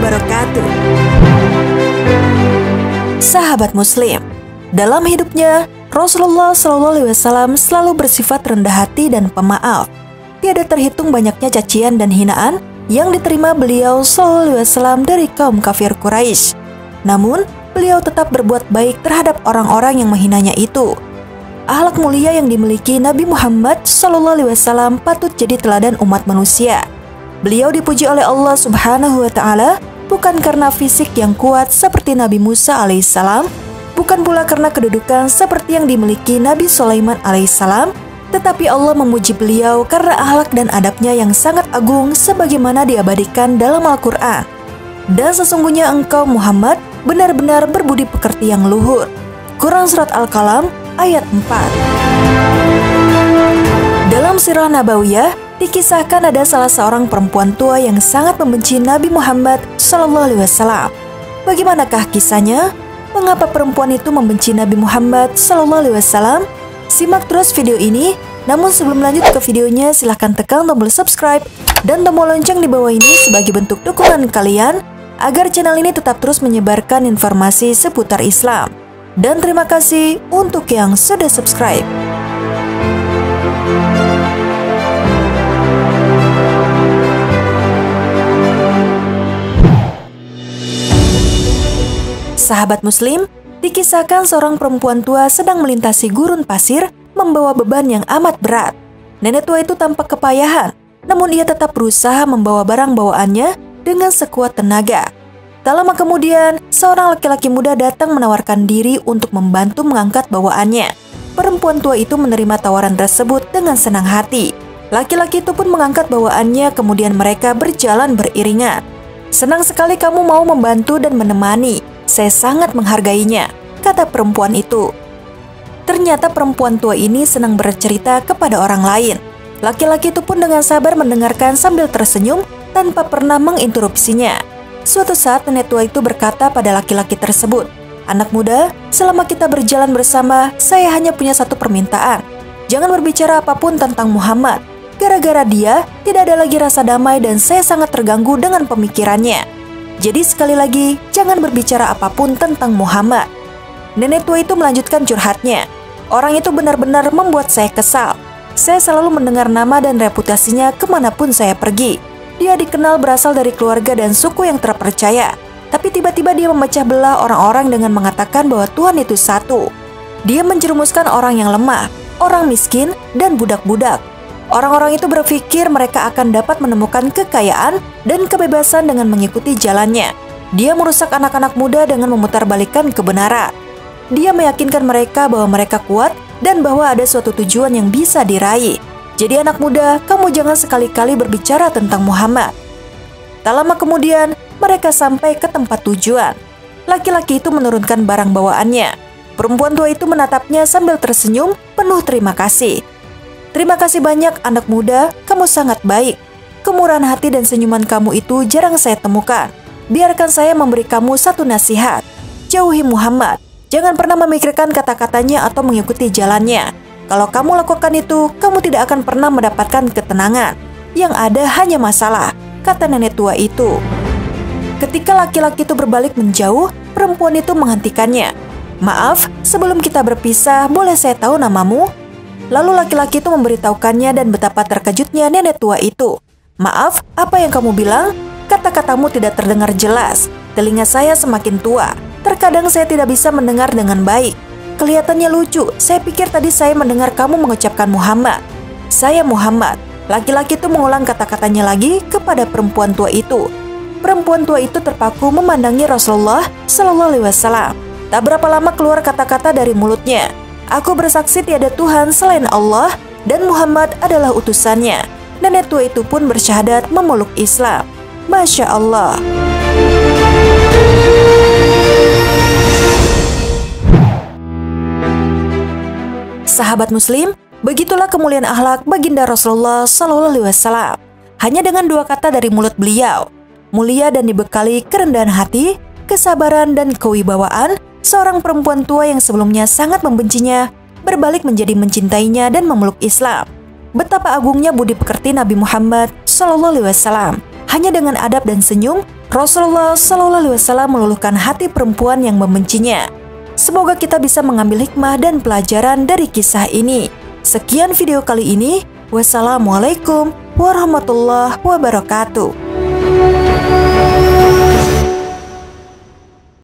wabarakatuh. Sahabat Muslim, dalam hidupnya Rasulullah SAW selalu bersifat rendah hati dan pemaaf. Tiada terhitung banyaknya cacian dan hinaan yang diterima beliau SAW dari kaum kafir Quraisy. Namun, beliau tetap berbuat baik terhadap orang-orang yang menghinanya itu. Akhlak mulia yang dimiliki Nabi Muhammad SAW patut jadi teladan umat manusia. Beliau dipuji oleh Allah Subhanahu wa Ta'ala bukan karena fisik yang kuat seperti Nabi Musa alaihissalam, bukan pula karena kedudukan seperti yang dimiliki Nabi Sulaiman alaihissalam, tetapi Allah memuji beliau karena akhlak dan adabnya yang sangat agung sebagaimana diabadikan dalam Al-Quran. Dan sesungguhnya engkau Muhammad benar-benar berbudi pekerti yang luhur. Quran Surat Al-Qalam ayat 4. Dalam sirah Nabawiyah dikisahkan ada salah seorang perempuan tua yang sangat membenci Nabi Muhammad SAW. Bagaimanakah kisahnya? Mengapa perempuan itu membenci Nabi Muhammad SAW? Simak terus video ini. Namun sebelum lanjut ke videonya, silahkan tekan tombol subscribe dan tombol lonceng di bawah ini sebagai bentuk dukungan kalian agar channel ini tetap terus menyebarkan informasi seputar Islam. Dan terima kasih untuk yang sudah subscribe. Sahabat Muslim, dikisahkan seorang perempuan tua sedang melintasi gurun pasir membawa beban yang amat berat. Nenek tua itu tampak kepayahan, namun ia tetap berusaha membawa barang bawaannya dengan sekuat tenaga. Tak lama kemudian, seorang laki-laki muda datang menawarkan diri untuk membantu mengangkat bawaannya. Perempuan tua itu menerima tawaran tersebut dengan senang hati. Laki-laki itu pun mengangkat bawaannya, kemudian mereka berjalan beriringan. "Senang sekali kamu mau membantu dan menemani. Saya sangat menghargainya," kata perempuan itu. Ternyata perempuan tua ini senang bercerita kepada orang lain. Laki-laki itu pun dengan sabar mendengarkan sambil tersenyum tanpa pernah menginterupsinya. Suatu saat nenek tua itu berkata pada laki-laki tersebut, "Anak muda, selama kita berjalan bersama, saya hanya punya satu permintaan. Jangan berbicara apapun tentang Muhammad. Gara-gara dia, tidak ada lagi rasa damai dan saya sangat terganggu dengan pemikirannya. Jadi sekali lagi, jangan berbicara apapun tentang Muhammad." Nenek tua itu melanjutkan curhatnya. "Orang itu benar-benar membuat saya kesal. Saya selalu mendengar nama dan reputasinya kemanapun saya pergi. Dia dikenal berasal dari keluarga dan suku yang terpercaya. Tapi tiba-tiba dia memecah belah orang-orang dengan mengatakan bahwa Tuhan itu satu. Dia menjerumuskan orang yang lemah, orang miskin, dan budak-budak. Orang-orang itu berpikir mereka akan dapat menemukan kekayaan dan kebebasan dengan mengikuti jalannya. Dia merusak anak-anak muda dengan memutarbalikkan kebenaran. Dia meyakinkan mereka bahwa mereka kuat dan bahwa ada suatu tujuan yang bisa diraih. Jadi anak muda, kamu jangan sekali-kali berbicara tentang Muhammad." Tak lama kemudian, mereka sampai ke tempat tujuan. Laki-laki itu menurunkan barang bawaannya. Perempuan tua itu menatapnya sambil tersenyum penuh terima kasih. "Terima kasih banyak anak muda, kamu sangat baik. Kemurahan hati dan senyuman kamu itu jarang saya temukan. Biarkan saya memberi kamu satu nasihat. Jauhi Muhammad. Jangan pernah memikirkan kata-katanya atau mengikuti jalannya. Kalau kamu lakukan itu, kamu tidak akan pernah mendapatkan ketenangan. Yang ada hanya masalah," kata nenek tua itu. Ketika laki-laki itu berbalik menjauh, perempuan itu menghentikannya. "Maaf, sebelum kita berpisah, boleh saya tahu namamu?" Lalu laki-laki itu memberitahukannya dan betapa terkejutnya nenek tua itu. "Maaf, apa yang kamu bilang? Kata-katamu tidak terdengar jelas. Telinga saya semakin tua. Terkadang saya tidak bisa mendengar dengan baik. Kelihatannya lucu, saya pikir tadi saya mendengar kamu mengucapkan Muhammad." "Saya Muhammad." Laki-laki itu mengulang kata-katanya lagi kepada perempuan tua itu. Perempuan tua itu terpaku memandangi Rasulullah SAW. Tak berapa lama keluar kata-kata dari mulutnya, "Aku bersaksi tiada Tuhan selain Allah dan Muhammad adalah utusannya." Nenek tua itu pun bersyahadat memeluk Islam. Masya Allah. Sahabat Muslim, begitulah kemuliaan akhlak baginda Rasulullah SAW. Hanya dengan dua kata dari mulut beliau, mulia dan dibekali kerendahan hati, kesabaran dan kewibawaan, seorang perempuan tua yang sebelumnya sangat membencinya, berbalik menjadi mencintainya dan memeluk Islam. Betapa agungnya budi pekerti Nabi Muhammad SAW. Hanya dengan adab dan senyum, Rasulullah Shallallahu Alaihi Wasallam meluluhkan hati perempuan yang membencinya. Semoga kita bisa mengambil hikmah dan pelajaran dari kisah ini. Sekian video kali ini. Wassalamualaikum warahmatullahi wabarakatuh.